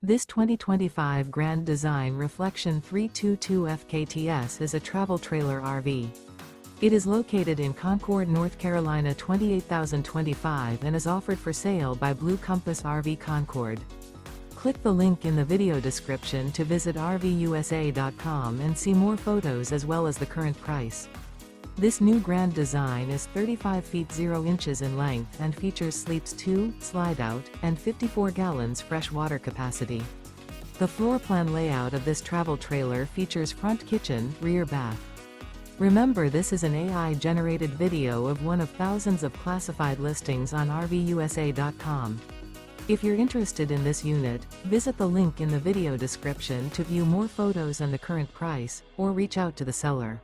This 2025 Grand Design Reflection 322 FKTS is a travel trailer RV. It is located in Concord, North Carolina 28025 and is offered for sale by Blue Compass RV Concord. Click the link in the video description to visit RVUSA.com and see more photos as well as the current price. This new Grand Design is 35 feet 0 inches in length and features sleeps 2, slide-out, and 54 gallons fresh water capacity. The floor plan layout of this travel trailer features front kitchen, rear bath. Remember, this is an AI-generated video of one of thousands of classified listings on RVUSA.com. If you're interested in this unit, visit the link in the video description to view more photos and the current price, or reach out to the seller.